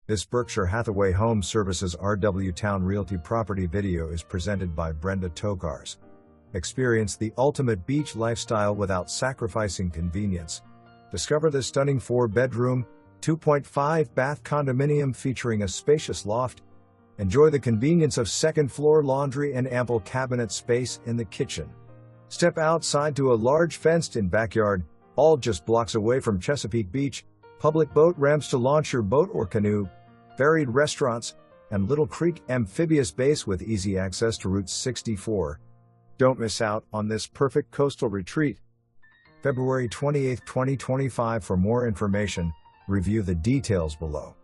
This Berkshire Hathaway Home Services RW Towne Realty property video is presented by Brenda Tokarz. Experience the ultimate beach lifestyle without sacrificing convenience. Discover the stunning 4-bedroom, 2.5-bath condominium featuring a spacious loft. Enjoy the convenience of second-floor laundry and ample cabinet space in the kitchen. Step outside to a large fenced-in backyard, all just blocks away from Chesapeake Beach, public boat ramps to launch your boat or canoe, varied restaurants, and Little Creek Amphibious Base with easy access to Route 64. Don't miss out on this perfect coastal retreat. February 28, 2025. For more information, review the details below.